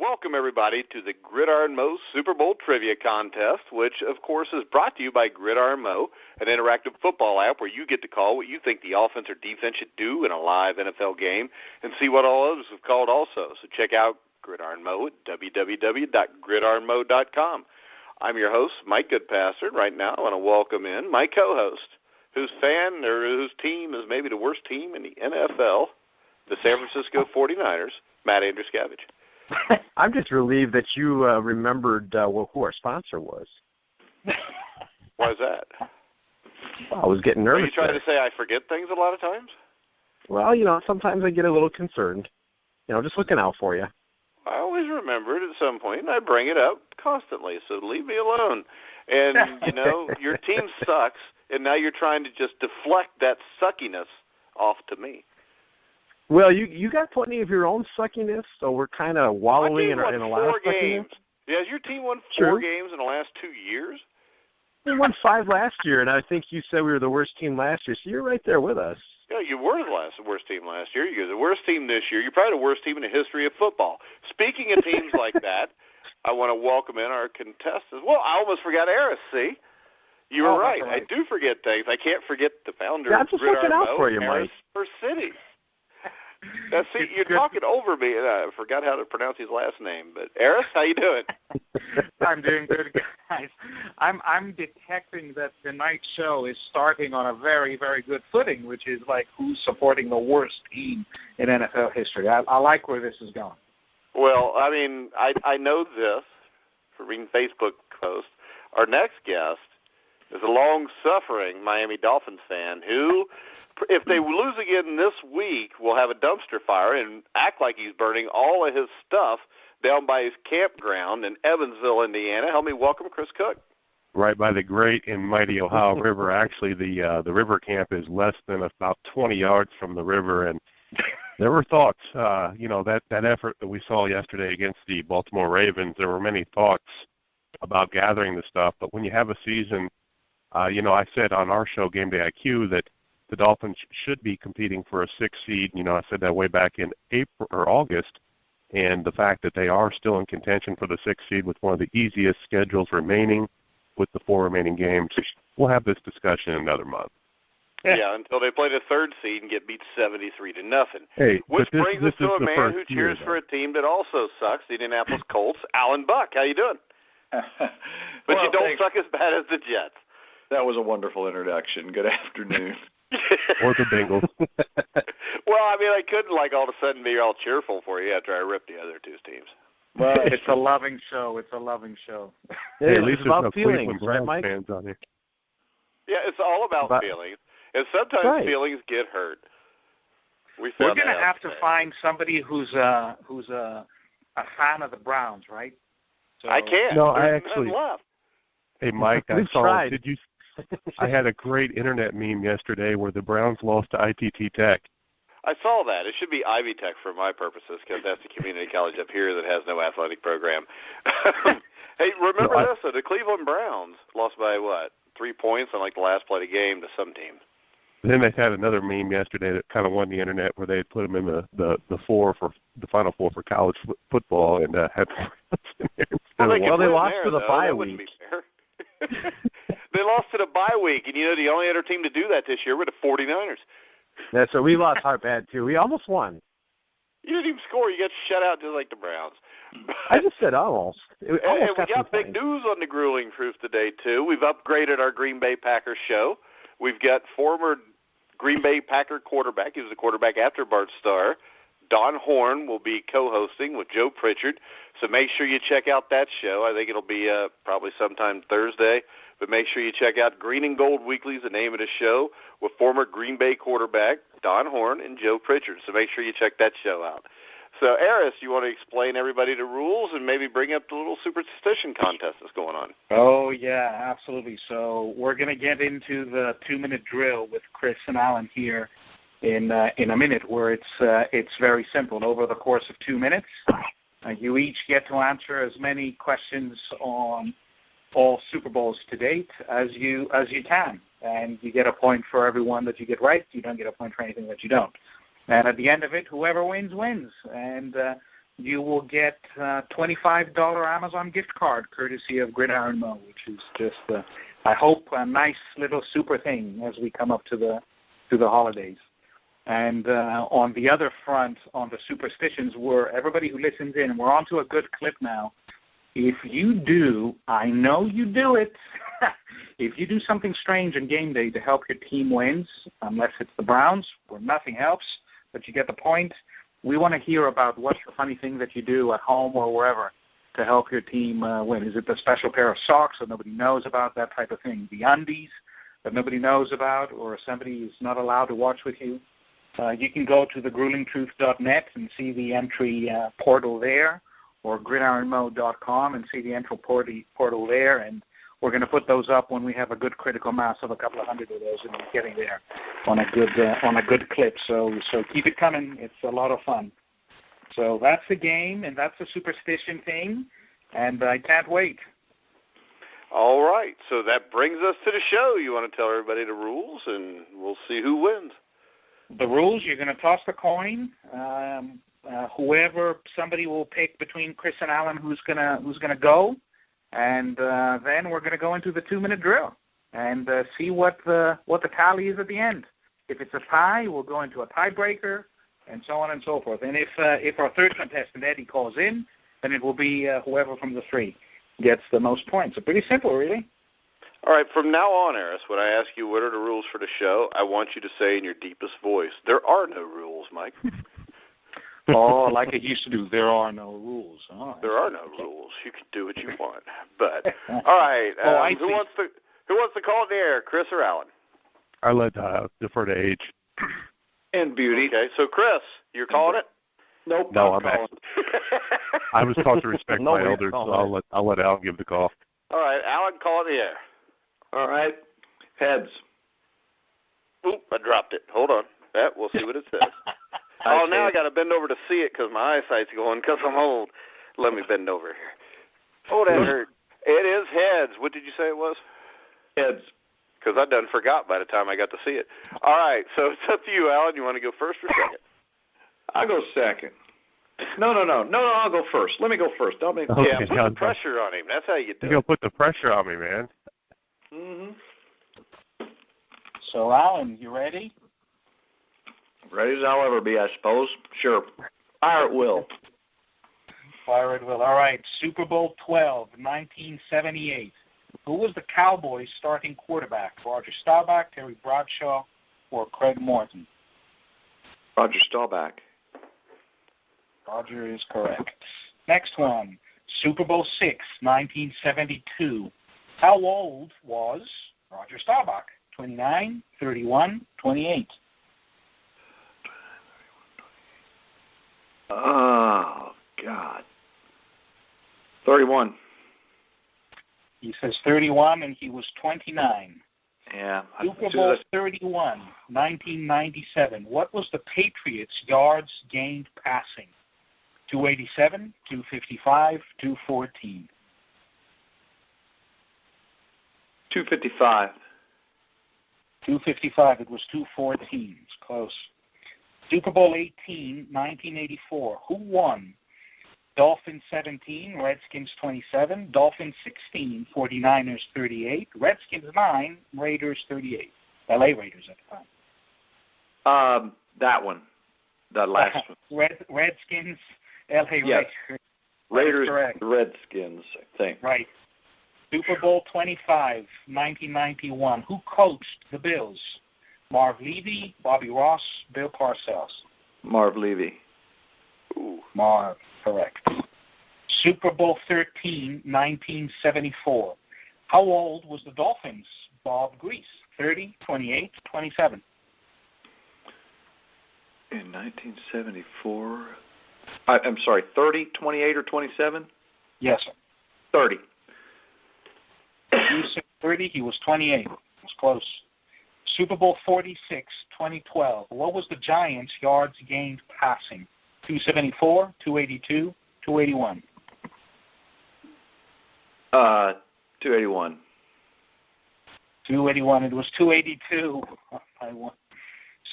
Welcome, everybody, to the Gridiron Moe Super Bowl Trivia Contest, which, of course, is brought to you by Gridiron Moe, an interactive football app where you get to call what you think the offense or defense should do in a live NFL game and see what all others have called also. So check out Gridiron Moe at www.gridironmoe.com. I'm your host, Mike Goodpaster. Right now, I want to welcome in my co-host, whose team is maybe the worst team in the NFL, the San Francisco 49ers, Matt Andruscavage. I'm just relieved that you remembered who our sponsor was. Why is that? Well, I was getting nervous. Are you trying to say I forget things a lot of times? Well, sometimes I get a little concerned. Just looking out for you. I always remember it at some point, and I bring it up constantly, so leave me alone. And, your team sucks, and now you're trying to just deflect that suckiness off to me. Well, you got plenty of your own suckiness, so we're kind of wallowing in a lot of games. Yeah, has your team won four games in the last 2 years? We won 5 last year, and I think you said we were the worst team last year, so you're right there with us. Yeah, you were the worst team last year. You're the worst team this year. You're probably the worst team in the history of football. Speaking of teams like that, I want to welcome in our contestants. Well, I almost forgot Aris, see? You were right. I do forget things. I can't forget the founder of Gridiron Moe, for you, Aris Persidis. Now, see, you're talking over me, and I forgot how to pronounce his last name. But Aris, how you doing? I'm doing good, guys. I'm detecting that the night show is starting on a very, very good footing, which is like who's supporting the worst team in NFL history. I like where this is going. Well, I mean, I know this from reading Facebook posts. Our next guest is a long-suffering Miami Dolphins fan who, if they lose again this week, will have a dumpster fire and act like he's burning all of his stuff down by his campground in Evansville, Indiana. Help me welcome Chris Cooke. Right by the great and mighty Ohio River. Actually, the river camp is less than about 20 yards from the river, and there were thoughts, that effort that we saw yesterday against the Baltimore Ravens, there were many thoughts about gathering the stuff, but when you have a season, I said on our show, Game Day IQ, that the Dolphins should be competing for a 6th seed. I said that way back in April or August, and the fact that they are still in contention for the 6th seed with one of the easiest schedules remaining with the 4 remaining games, we'll have this discussion in another month. Yeah, until they play the 3rd seed and get beat 73-0. Hey, which brings us to a man who cheers for a team that also sucks, the Indianapolis Colts, Alan Buck. How you doing? But you don't suck as bad as the Jets. That was a wonderful introduction. Good afternoon. Or the Bengals. Well, I mean, I couldn't, all of a sudden be all cheerful for you after I ripped the other 2 teams. Well, it's a loving show. It's a loving show. Hey, at least it's about there's no feelings, Cleveland right, Mike? fans on here. Yeah, it's all about feelings. And sometimes feelings get hurt. We're going to have to find somebody who's a fan of the Browns, right? So, I can't. No, There's I actually. none left. Hey, Mike, I saw. Tried. Did you? I had a great internet meme yesterday where the Browns lost to ITT Tech. I saw that. It should be Ivy Tech for my purposes because that's the community college up here that has no athletic program. Hey, remember this? So the Cleveland Browns lost by, 3 points on the last play of the game to some team. Then they had another meme yesterday that kind of won the internet where they had put them in the Final Four for college football and had in there. They lost to the bye week. They lost to the bye week, and the only other team to do that this year were the 49ers. Yeah, so we lost our bad too. We almost won. You didn't even score. You got shut out just like the Browns. I just said almost. And we got big news on the grueling truth today, too. We've upgraded our Green Bay Packers show. We've got former Green Bay Packer quarterback. He was the quarterback after Bart Starr. Don Horn will be co-hosting with Joe Pritchard. So make sure you check out that show. I think it'll be probably sometime Thursday. But make sure you check out Green and Gold Weekly is the name of the show with former Green Bay quarterback Don Horn and Joe Pritchard. So make sure you check that show out. So, Aris, you want to explain everybody the rules and maybe bring up the little superstition contest that's going on? Oh, yeah, absolutely. So we're going to get into the 2-minute drill with Chris and Alan here in a minute where it's very simple. Over the course of 2 minutes, you each get to answer as many questions on all Super Bowls to date as you can. And you get a point for every one that you get right. You don't get a point for anything that you don't. And at the end of it, whoever wins, wins. And you will get a $25 Amazon gift card courtesy of Gridiron Moe, which is just, I hope, a nice little super thing as we come up to the holidays. And on the other front, on the superstitions, everybody who listens in, and we're on to a good clip now. If you do, I know you do it, if you do something strange on game day to help your team wins, unless it's the Browns, where nothing helps, but you get the point, we want to hear about what's the funny thing that you do at home or wherever to help your team win. Is it the special pair of socks that nobody knows about, that type of thing? The undies that nobody knows about, or somebody is not allowed to watch with you? You can go to thegruelingtruth.net and see the entry portal there, or gridironmo.com and see the entry portal there, and we're going to put those up when we have a good critical mass of a couple of hundred of those, and we're getting there on a good clip. So keep it coming. It's a lot of fun. So that's the game, and that's the superstition thing, and I can't wait. All right, so that brings us to the show. You want to tell everybody the rules, and we'll see who wins. The rules: you're going to toss the coin. Somebody will pick between Chris and Alan who's gonna go, and then we're going to go into the 2-minute drill and see what the tally is at the end. If it's a tie, we'll go into a tiebreaker, and so on and so forth. And if our third contestant, Eddie, calls in, then it will be whoever from the three gets the most points. So pretty simple, really. All right, from now on, Aris, when I ask you what are the rules for the show, I want you to say in your deepest voice, there are no rules, Mike. Oh, like it used to do, there are no rules. Oh, there are no rules. You can do what you want. But, all right, who wants to call in the air, Chris or Alan? I'll let defer to age. And beauty. Okay, so Chris, you're calling it? Nope. No, I'm calling. I was taught to respect my elders, so I'll let Alan give the call. All right, Alan, call in the air. All right. Heads. Oop, I dropped it. Hold on. We'll see what it says. Oh, now I got to bend over to see it because my eyesight's going because I'm old. Let me bend over here. Oh, that hurt. It is heads. What did you say it was? Heads. Because I done forgot by the time I got to see it. All right, so it's up to you, Alan. You want to go first or second? I'll go second. No, I'll go first. Let me go first. Don't make put the pressure on him. That's how you do it. You're going to put the pressure on me, man. Mm-hmm. So, Alan, you ready? Ready as I'll ever be, I suppose. Sure. Fire at will. Fire at will. All right. Super Bowl 12, 1978. Who was the Cowboys' starting quarterback? Roger Staubach, Terry Bradshaw, or Craig Morton? Roger Staubach. Roger is correct. Next one. Super Bowl 6, 1972. How old was Roger Staubach? 29, 31, 28. Oh, God. 31. He says 31, and he was 29. Yeah. Super Bowl 31, 1997. What was the Patriots' yards gained passing? 287, 255, 214. 255. 255. It was 214. It's close. Super Bowl 18, 1984. Who won? Dolphins 17, Redskins 27, Dolphins 16, 49ers 38, Redskins 9, Raiders 38. LA Raiders at the time. That one. That last one. Redskins, LA yes. Raiders. Raiders, Redskins, I think. Right. Super Bowl 25, 1991. Who coached the Bills? Marv Levy, Bobby Ross, Bill Parcells. Marv Levy. Ooh. Marv, correct. Super Bowl 13, 1974. How old was the Dolphins? Bob Grease, 30, 28, 27. In 1974? I'm sorry, 30, 28, or 27? Yes, sir. 30. You said 30, he was 28. It was close. Super Bowl 46, 2012. What was the Giants' yards gained passing? 274, 282, 281. 281. 281. It was 282.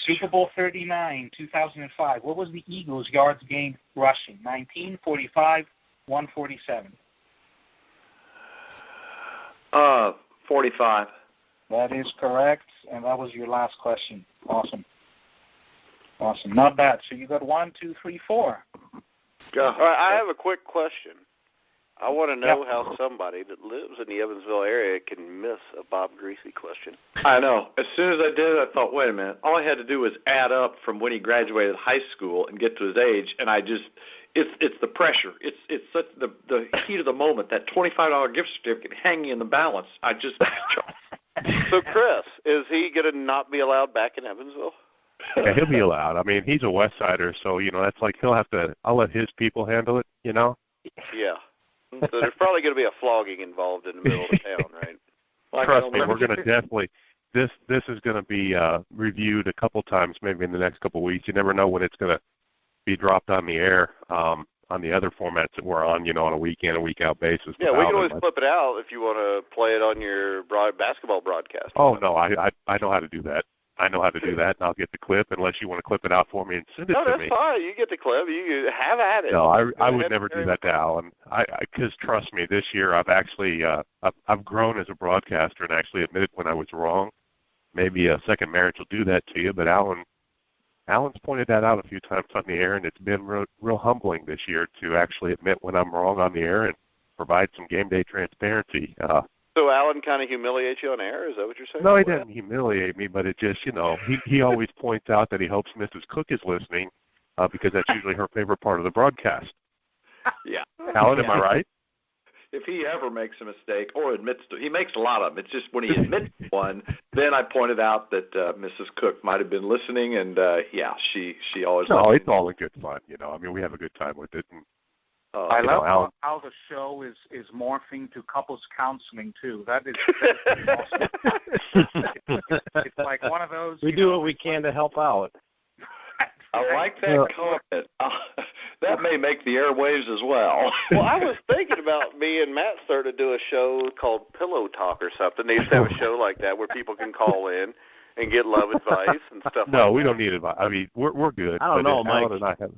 Super Bowl 39, 2005. What was the Eagles' yards gained rushing? 19, 45, 147. 45. That is correct, and that was your last question. Awesome. Not bad. So you got 1, 2, 3, 4. All right, I have a quick question. I want to know how somebody that lives in the Evansville area can miss a Bob Greasy question. I know. As soon as I did it, I thought, wait a minute. All I had to do was add up from when he graduated high school and get to his age, and it's the pressure. It's such the heat of the moment, that $25 gift certificate hanging in the balance. So, Chris, is he going to not be allowed back in Evansville? Yeah, he'll be allowed. I mean, he's a West Sider, so, that's like I'll let his people handle it, Yeah. So there's probably going to be a flogging involved in the middle of the town, right? Trust me, we're going to definitely this is going to be reviewed a couple times, maybe in the next couple of weeks. You never know when it's going to be dropped on the air on the other formats that we're on, on a week in, a week out basis. Yeah, we can always flip it out if you want to play it on your basketball broadcast. Oh, no, I know how to do that. And I'll get the clip unless you want to clip it out for me and send it to me. No, that's fine. You get the clip. You have at it. No, I would never do that to Alan. Because trust me, this year I've actually I've grown as a broadcaster and actually admitted when I was wrong. Maybe a second marriage will do that to you, but Alan's pointed that out a few times on the air, and it's been real humbling this year to actually admit when I'm wrong on the air and provide some game day transparency. So Alan kind of humiliates you on air? Is that what you're saying? No, he didn't humiliate me, but it just, he always points out that he hopes Mrs. Cooke is listening because that's usually her favorite part of the broadcast. Yeah. Alan, am I right? If he ever makes a mistake or admits to, he makes a lot of them. It's just when he admits one, then I pointed out that Mrs. Cooke might have been listening, and she always. No, it's all in good fun. I mean, we have a good time with it. And, I love how the show is morphing to couples counseling too. That is awesome. It's like one of those. We do what we can to help out. I like that comment. That may make the airwaves as well. Well, I was thinking about me and Matt started to do a show called Pillow Talk or something. They used to have a show like that where people can call in and get love advice and stuff. No, we don't need advice. I mean, we're good. I don't know, Mike. Alan and I have.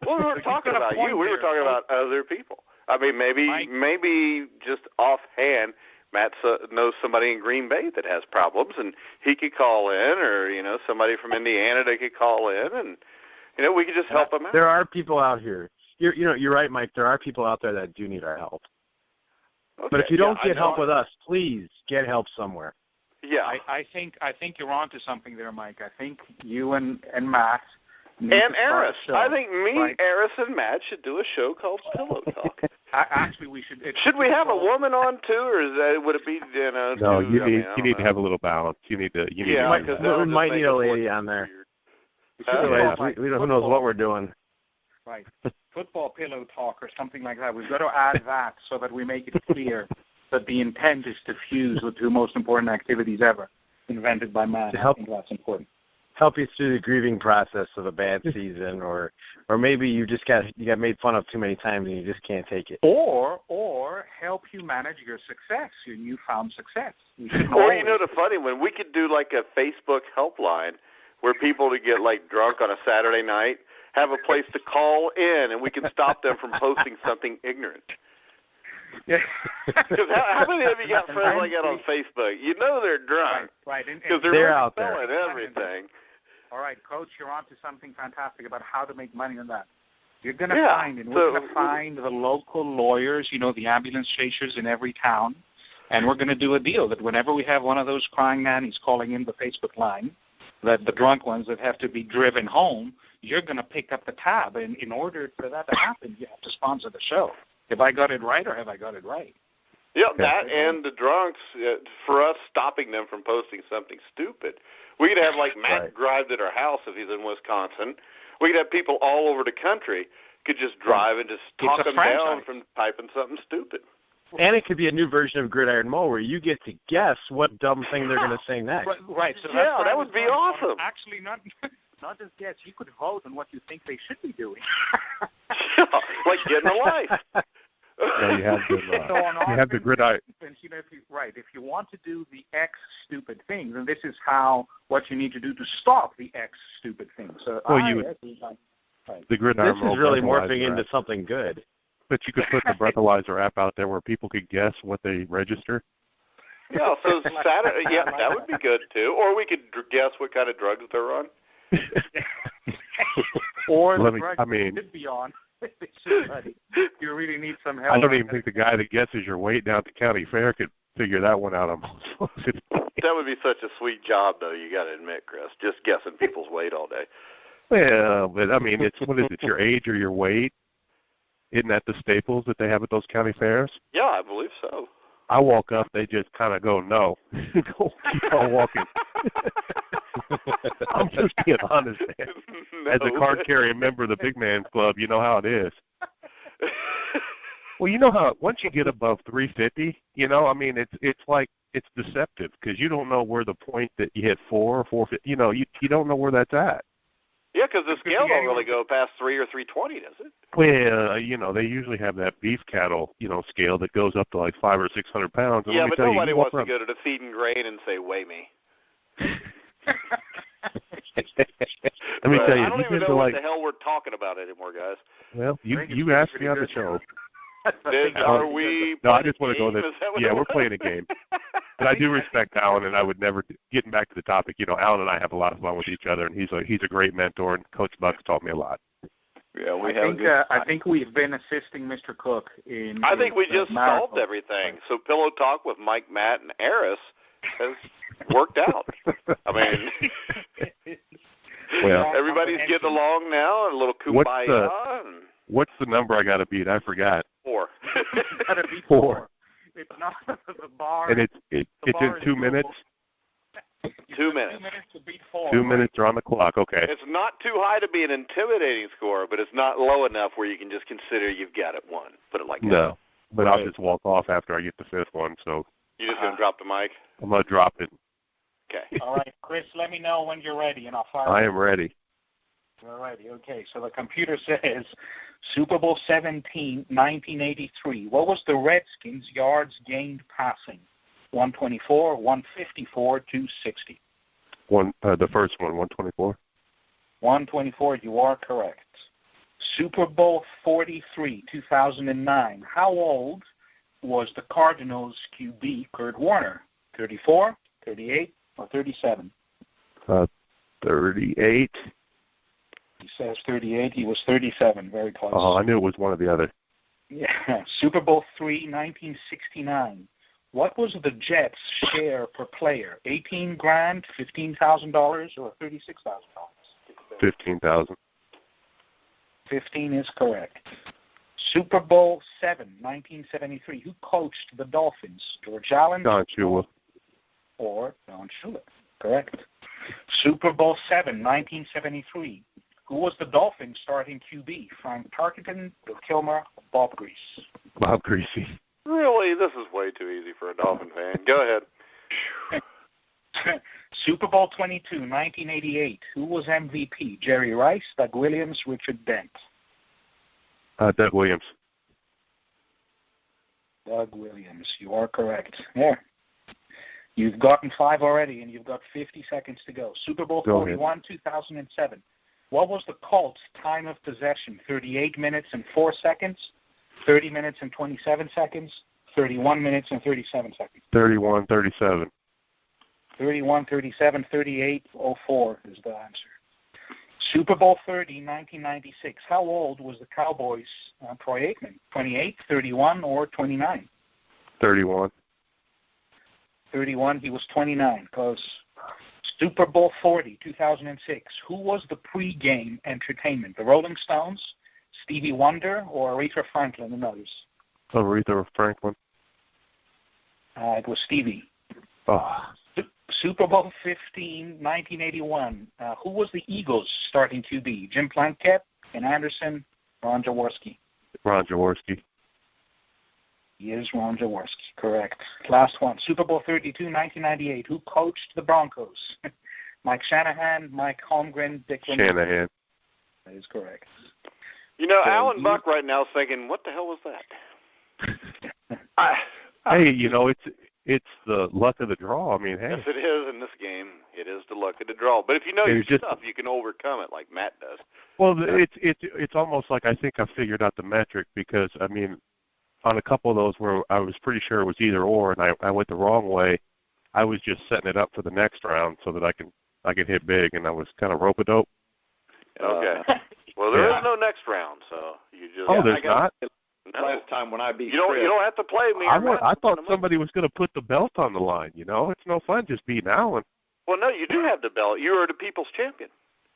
Well, we weren't talking about you. We were talking about other people. I mean, maybe just offhand, Matt knows somebody in Green Bay that has problems, and he could call in, or somebody from Indiana that could call in, and we could just help them out. There are people out here. You're right, Mike. There are people out there that do need our help. Okay. But if you don't get help with us, please get help somewhere. Yeah, I think you're onto something there, Mike. I think you and Matt. And Aris. I think Aris, and Matt should do a show called Pillow Talk. Actually, we should. Should we have a woman on too, or would it be? No, you need to have a little balance. You need to. We might need a lady on there. Who knows what we're doing? Right. Football Pillow Talk or something like that. We've got to add that so that we make it clear that the intent is to fuse the two most important activities ever invented by man. I think that's important. Help you through the grieving process of a bad season, or maybe you got made fun of too many times and you just can't take it. Or help you manage your success, your newfound success. Or the funny one, we could do like a Facebook helpline where people to get like drunk on a Saturday night have a place to call in, and we can stop them from posting something ignorant. Yeah. Because how many of you got friends like that on Facebook? They're drunk. Right. Because they're out selling there. Everything. All right, Coach, you're on to something fantastic about how to make money on that. You're going to we're going to find the local lawyers, the ambulance chasers in every town, and we're going to do a deal that whenever we have one of those crying nannies calling in the Facebook line, that the drunk ones that have to be driven home, you're going to pick up the tab. And in order for that to happen, you have to sponsor the show. Have I got it right, or have I got it right? Yeah, that and the drunks, for us stopping them from posting something stupid. We could have, like, Matt drive at our house if he's in Wisconsin. We could have people all over the country could just drive and just talk them down from typing something stupid. And it could be a new version of Gridiron Moe where you get to guess what dumb thing they're going to say next. Right. So that would be awesome. Actually, not just guess. You could vote on what you think they should be doing. Like getting a life. No, you have them. So on you have the gridiron. If you want to do the X stupid things, and this is what you need to do to stop the X stupid things. So the Gridiron Moe is really morphing into something good. But you could put the breathalyzer app out there where people could guess what they register. Yeah, so Saturday, that would be good too. Or we could guess what kind of drugs they're on. Or the drugs could be on. You really need some help. I don't even think the guy that guesses your weight down at the county fair could figure that one out. That would be such a sweet job, though, you got to admit, Chris, just guessing people's weight all day. Well, but, I mean, what is it, your age or your weight? Isn't that the staples that they have at those county fairs? Yeah, I believe so. I walk up, they just kind of go, no. Go keep on walking. I'm just being honest, man. No. As a card-carrying member of the Big Man's Club, you know how it is. Well, you know how once you get above 350, I mean, it's like it's deceptive because you don't know where the point that you hit 4 or 450, you don't know where that's at. Yeah, because the scale don't really go past 3 or 320, does it? Well, they usually have that beef cattle, scale that goes up to like 500 or 600 pounds. And yeah, but nobody wants to go to the feed and grain and say, weigh me. Let me tell you, I don't even know what the hell we're talking about anymore, guys. Well, you asked me on the show. Are we? No, I just want to go there. Yeah, we're playing a game. But I do respect Alan, and I would never. Getting back to the topic, Alan and I have a lot of fun with each other, and he's a great mentor, and Coach Buck's taught me a lot. Yeah, I think we've been assisting Mr. Cooke in. I think we just solved everything. So Pillow Talk with Mike, Matt, and Aris has worked out. I mean, well, everybody's getting along now, and a little kumbaya. What's the number I got to beat? I forgot. 4. Got to beat 4. It's not the bar. And it's in 2 minutes. 2 minutes. 2 minutes to beat 4. 2 minutes are on the clock. Okay. It's not too high to be an intimidating score, but it's not low enough where you can just consider you've got it won. Put it like that. No, but I'll just walk off after I get the 5th one. So. You just gonna drop the mic? I'm gonna drop it. Okay. All right, Chris. Let me know when you're ready, and I'll fire. I am ready. All righty. Okay. So the computer says Super Bowl 17, 1983. What was the Redskins' yards gained passing? 124, 154, 260. The first one, 124. 124. You are correct. Super Bowl 43, 2009. How old was the Cardinals' QB Kurt Warner? 34, 38, or 37? 38. He says 38. He was 37. Very close. Oh, I knew it was one or the other. Yeah. Super Bowl 3, 1969. What was the Jets' share per player? $18,000, $15,000, or $36,000? $15,000. 15 is correct. Super Bowl 7, 1973. Who coached the Dolphins? George Allen? Don Shula. Or Don Shula. Correct. Super Bowl 7, 1973. Who was the Dolphins' starting QB? Frank Tarkenton, Bill Kilmer, Bob Grease? Bob Greasy. Really? This is way too easy for a Dolphin fan. Go ahead. Super Bowl 22, 1988. Who was MVP? Jerry Rice, Doug Williams, Richard Dent? Doug Williams. Doug Williams. You are correct. Yeah. You've gotten 5 already, and you've got 50 seconds to go. Super Bowl 41, 2007. What was the Colts' time of possession? 38 minutes and 4 seconds, 30 minutes and 27 seconds, 31 minutes and 37 seconds. 31-37. 31-37, 38-04 is the answer. Super Bowl 30, 1996. How old was the Cowboys' Troy Aikman? 28, 31, or 29? 31. 31. He was 29. Close. Super Bowl 40, 2006. Who was the pre-game entertainment? The Rolling Stones, Stevie Wonder, or Aretha Franklin and others? Aretha Franklin. It was Stevie. Oh. Super Bowl 15, 1981. Who was the Eagles' starting QB? Jim Plunkett, Ken Anderson, Ron Jaworski? Ron Jaworski. He is Ron Jaworski, correct. Last one. Super Bowl 32, 1998. Who coached the Broncos? Mike Shanahan, Mike Holmgren, Dick Lindsey? Shanahan. That is correct. Alan Buck right now is thinking, what the hell was that? Hey, it's the luck of the draw. I mean, hey. Yes, it is in this game. It is the luck of the draw. But if you know your stuff, you can overcome it like Matt does. Well, it's almost like I think I figured out the metric because, I mean, on a couple of those where I was pretty sure it was either or, and I went the wrong way, I was just setting it up for the next round so that I could hit big, and I was kind of rope-a-dope. Okay. Well, there is no next round, so you just. Oh, there's not. No. Last time when I beat you don't have to play me. I thought somebody was going to put the belt on the line. It's no fun just beating Alan. Well, no, you do have the belt. You are the people's champion.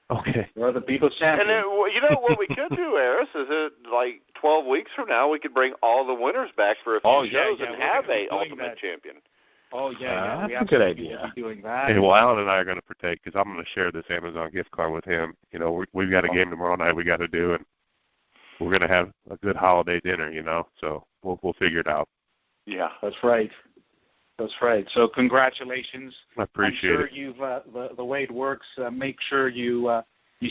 Okay. You're the people's champion. And then, what we could do, Aris, is that like 12 weeks from now we could bring all the winners back for a few shows and have a ultimate champion. Oh, yeah. That's a good idea. Doing that. Hey, well, Alan and I are going to partake because I'm going to share this Amazon gift card with him. We've got a game tomorrow night we got to do, and we're going to have a good holiday dinner, so we'll figure it out. Yeah, that's right. That's right. So congratulations. I appreciate it. I'm sure the way it works, make sure you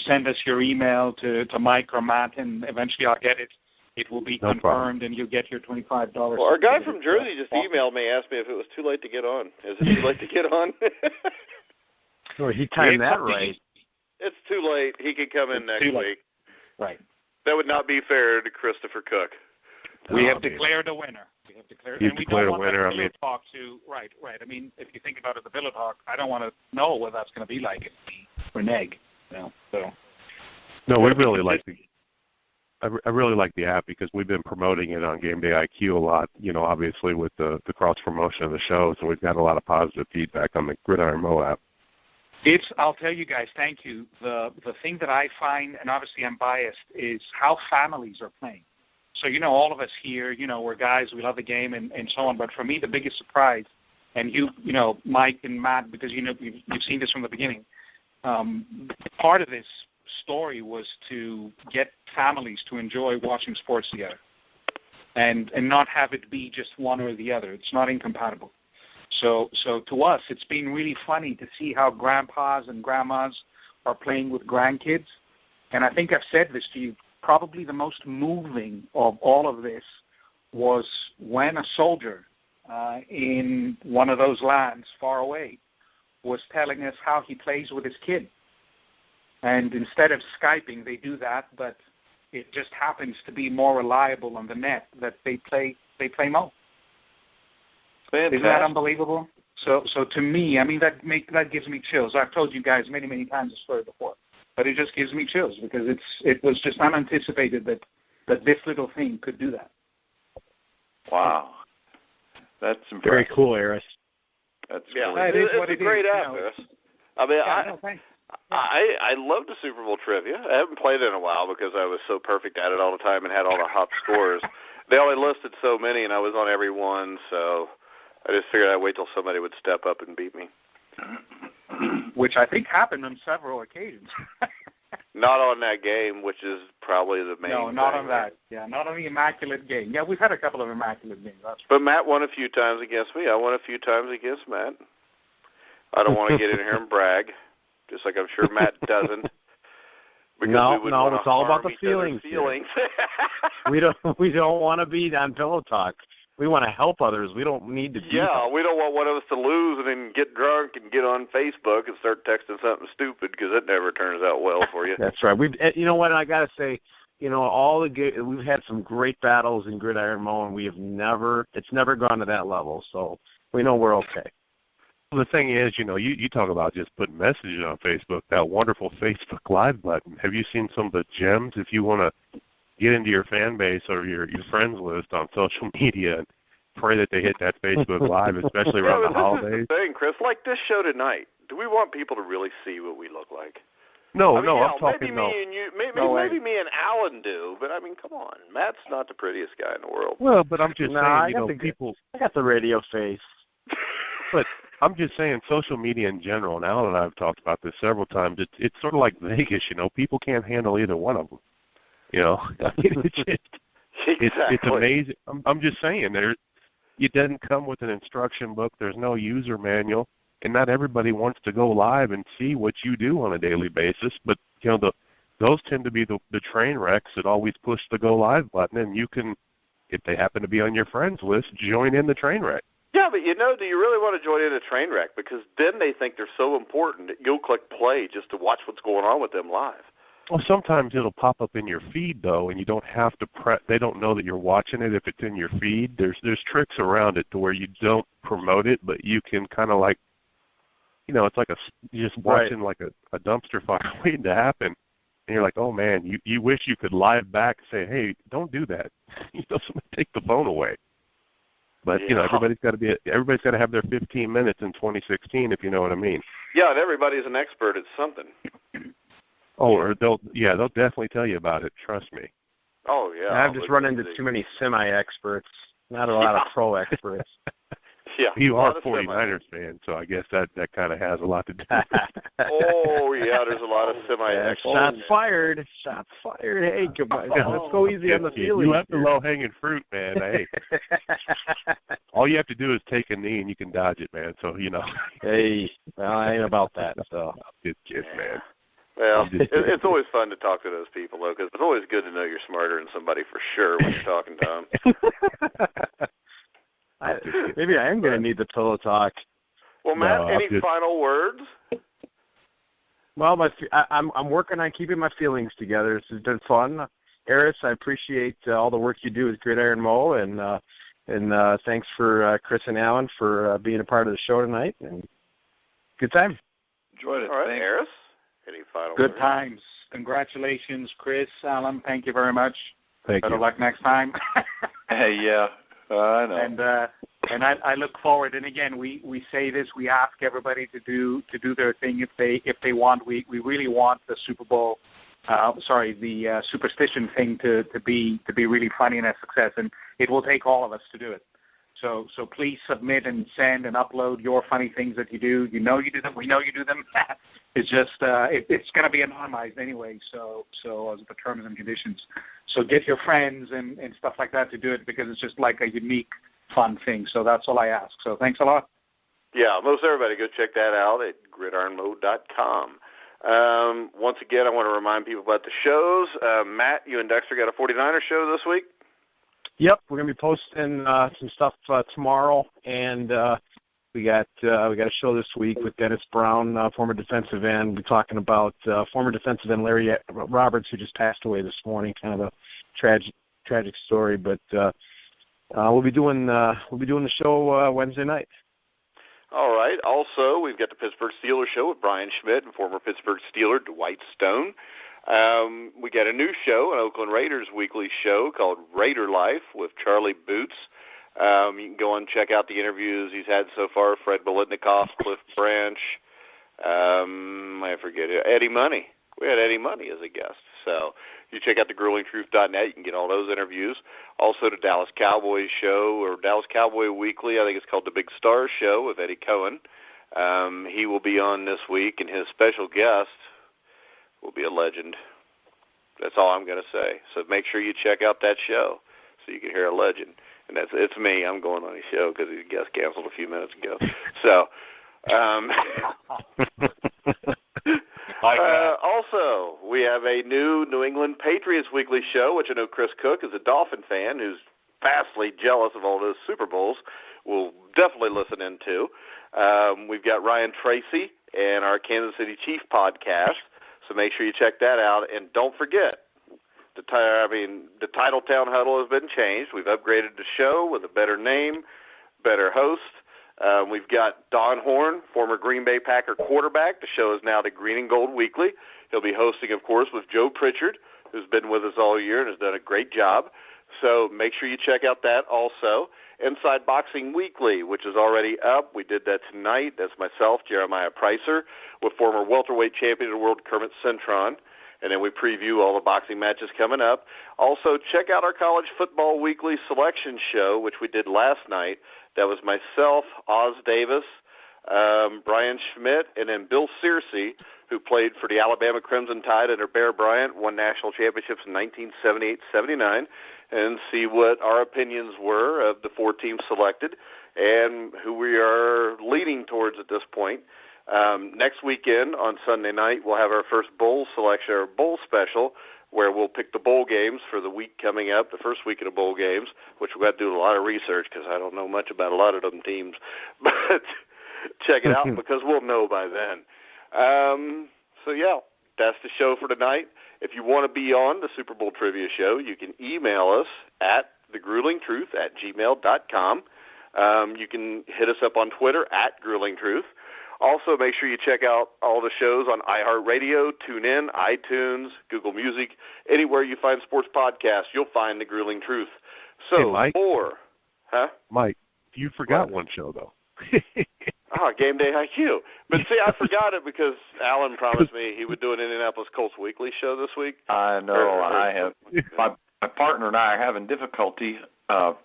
send us your email to Mike or Matt, and eventually I'll get it. It will be confirmed, and you'll get your $25. Well, our guy from Jersey just emailed me, asked me if it was too late to get on. Is it too late to get on? Oh, he timed that right. It's too late. He could come in next week. Right. That would not be fair to Christopher Cooke. We have declared a winner. You've declared a winner. I mean, talk to right. I mean, if you think about it, the Pillow Talk, I don't want to know what that's going to be like at the renege. So. No, we really like I really like the app because we've been promoting it on Game Day IQ a lot. Obviously with the cross promotion of the shows, and we've got a lot of positive feedback on the Gridiron Moe app. I'll tell you guys, thank you. The thing that I find, and obviously I'm biased, is how families are playing. So, all of us here, we're guys, we love the game and so on. But for me, the biggest surprise, and Mike and Matt, because, you've seen this from the beginning, part of this story was to get families to enjoy watching sports together and not have it be just one or the other. It's not incompatible. So to us, it's been really funny to see how grandpas and grandmas are playing with grandkids. And I think I've said this to you, probably the most moving of all of this was when a soldier in one of those lands far away was telling us how he plays with his kid. And instead of Skyping, they do that, but it just happens to be more reliable on the net that they play Moe. Fantastic. Isn't that unbelievable? So to me, I mean, that gives me chills. I've told you guys many, many times the story before, but it just gives me chills because it was just unanticipated that this little thing could do that. Wow. That's impressive. Very cool, Aris. That's it's a great app, Aris. I mean, I love the Super Bowl trivia. I haven't played it in a while because I was so perfect at it all the time and had all the hot scores. They only listed so many, and I was on every one, so I just figured I'd wait till somebody would step up and beat me. Which I think happened on several occasions. Not on that game, which is probably the main No, not thing. on that. Yeah, not on the Immaculate game. Yeah, we've had a couple of Immaculate games. But Matt won a few times against me. I won a few times against Matt. I don't want to get in here and brag, just like I'm sure Matt doesn't. No, it's all about the feelings. We don't want to be on Pillow Talk. We want to help others. We don't need to be. Yeah, we don't want one of us to lose and then get drunk and get on Facebook and start texting something stupid because it never turns out well for you. That's right. You know what? I got to say, we've had some great battles in Gridiron Moe, and it's never gone to that level. So we know we're okay. Well, the thing is, you talk about just putting messages on Facebook, that wonderful Facebook Live button. Have you seen some of the gems? If you want to get into your fan base or your friends list on social media and pray that they hit that Facebook Live, especially around the holidays. This is the thing, Chris, like this show tonight, do we want people to really see what we look like? No, I'm talking maybe me and Alan do, but I mean, come on. Matt's not the prettiest guy in the world. Well, but I'm just saying, people... I got the radio face. But I'm just saying social media in general, and Alan and I have talked about this several times, it's sort of like Vegas, people can't handle either one of them. It's amazing. I'm just saying, it doesn't come with an instruction book. There's no user manual, and not everybody wants to go live and see what you do on a daily basis. But those tend to be the train wrecks that always push the go live button, and you can if they happen to be on your friends list, join in the train wreck. Yeah, but do you really want to join in a train wreck? Because then they think they're so important that you'll click play just to watch what's going on with them live. Well, sometimes it'll pop up in your feed, though, and you don't have to they don't know that you're watching it if it's in your feed. There's tricks around it to where you don't promote it, but you can kind of like, it's like you're just watching like a dumpster fire waiting to happen. And you're like, oh, man, you wish you could live back and say, hey, don't do that. Somebody take the phone away. But, everybody's got to have their 15 minutes in 2016, if you know what I mean. Yeah, and everybody's an expert at something. Oh, or they'll definitely tell you about it. Trust me. Oh, yeah. I've just run into too many semi-experts, not a lot of pro experts. Yeah, you are a 49ers fan, so I guess that kind of has a lot to do with it. Oh, yeah, there's a lot of semi-experts. Shots fired. Hey, come on. Let's go easy on the feelings. You left the low-hanging fruit, man. Hey, all you have to do is take a knee, and you can dodge it, man. So, Hey, well, I ain't about that. So. Good kid, man. Well, it's always fun to talk to those people, though, because it's always good to know you're smarter than somebody for sure when you're talking to them. Maybe I am going to need the pillow talk. Well, Matt, any final words? Well, I'm working on keeping my feelings together. This has been fun. Aris, I appreciate all the work you do with Gridiron Moe, and thanks for Chris and Alan for being a part of the show tonight. And good time. Enjoyed it. All right, Aris, any final Good words? times. Congratulations, Chris, Alan. Thank you very much. Thank Better you. luck next time. Hey, yeah. I know. And I look forward. And again, we say this. We ask everybody to do their thing if they want. We really want the Super Bowl. The superstition thing to be really funny and a success. And it will take all of us to do it. So please submit and send and upload your funny things that you do. You know you do them. We know you do them. It's just it's going to be anonymized anyway. So as the terms and conditions. So get your friends and stuff like that to do it because it's just like a unique, fun thing. So that's all I ask. So thanks a lot. Yeah, most everybody go check that out at gridironmoe.com. Once again, I want to remind people about the shows. Matt, you and Dexter got a 49er show this week? Yep, we're going to be posting some stuff tomorrow, and we got a show this week with Dennis Brown, former defensive end. We're talking about former defensive end Larry Roberts, who just passed away this morning. Kind of a tragic story, but we'll be doing the show Wednesday night. All right. Also, we've got the Pittsburgh Steelers show with Brian Schmidt and former Pittsburgh Steeler Dwight Stone. We got a new show, an Oakland Raiders weekly show called Raider Life with Charlie Boots. You can go and check out the interviews he's had so far. Fred Bolitnikoff, Cliff Branch, I forget it, Eddie Money. We had Eddie Money as a guest. So you check out thegruelingtruth.net. You can get all those interviews. Also the Dallas Cowboys show, or Dallas Cowboy Weekly. I think it's called the Big Star Show with Eddie Cohen. He will be on this week, and his special guest will be a legend. That's all I'm going to say. So make sure you check out that show so you can hear a legend. And it's me. I'm going on his show because his guest canceled a few minutes ago. So, also, we have a new New England Patriots weekly show, which I know Chris Cooke is a Dolphin fan who's vastly jealous of all those Super Bowls. We'll definitely listen into. We've got Ryan Tracy and our Kansas City Chief podcast. So make sure you check that out. And don't forget, the Titletown Huddle has been changed. We've upgraded the show with a better name, better host. We've got Don Horn, former Green Bay Packer quarterback. The show is now the Green and Gold Weekly. He'll be hosting, of course, with Joe Pritchard, who's been with us all year and has done a great job. So make sure you check out that also. Inside Boxing Weekly, which is already up. We did that tonight. That's myself, Jeremiah Pricer, with former welterweight champion of the world, Kermit Cintron. And then we preview all the boxing matches coming up. Also, check out our College Football Weekly selection show, which we did last night. That was myself, Oz Davis, Brian Schmidt, and then Bill Searcy, who played for the Alabama Crimson Tide under Bear Bryant, won national championships in 1978-79, and see what our opinions were of the 4 teams selected and who we are leaning towards at this point. Next weekend on Sunday night, we'll have our first bowl selection, or bowl special, where we'll pick the bowl games for the week coming up, the first week of the bowl games, which we've got to do a lot of research because I don't know much about a lot of them teams. But check it out because we'll know by then. So, yeah, that's the show for tonight. If you want to be on the Super Bowl Trivia Show, you can email us at thegruelingtruth@gmail.com. You can hit us up on Twitter @gruelingtruth. Also, make sure you check out all the shows on iHeartRadio, TuneIn, iTunes, Google Music. Anywhere you find sports podcasts, you'll find The Grueling Truth. So, hey, Mike, Mike, you forgot one show, though. Game Day IQ. But see, I forgot it because Alan promised me he would do an Indianapolis Colts Weekly show this week. I know. I have. My partner and I are having difficulty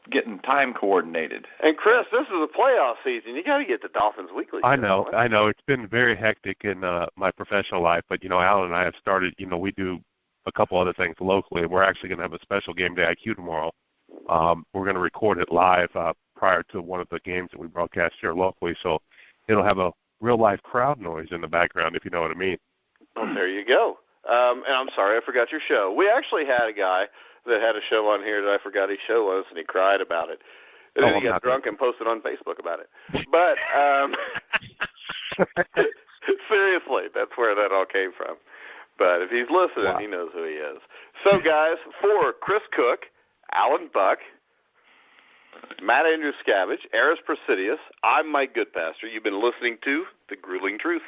getting time coordinated. And Chris, this is a playoff season. You got to get the Dolphins Weekly show. I know. It's been very hectic in my professional life, but Alan and I have started. We do a couple other things locally. We're actually going to have a special Game Day IQ tomorrow. We're going to record it live prior to one of the games that we broadcast here locally, so it'll have a real-life crowd noise in the background, if you know what I mean. Well, there you go. And I'm sorry, I forgot your show. We actually had a guy that had a show on here that I forgot his show was, and he cried about it. And then he got drunk and posted on Facebook about it. But seriously, that's where that all came from. But if he's listening, he knows who he is. So, guys, for Chris Cooke, Alan Buck, Matt Andruscavage, Aris Persidis, I'm Mike Goodpaster. You've been listening to The Grueling Truth.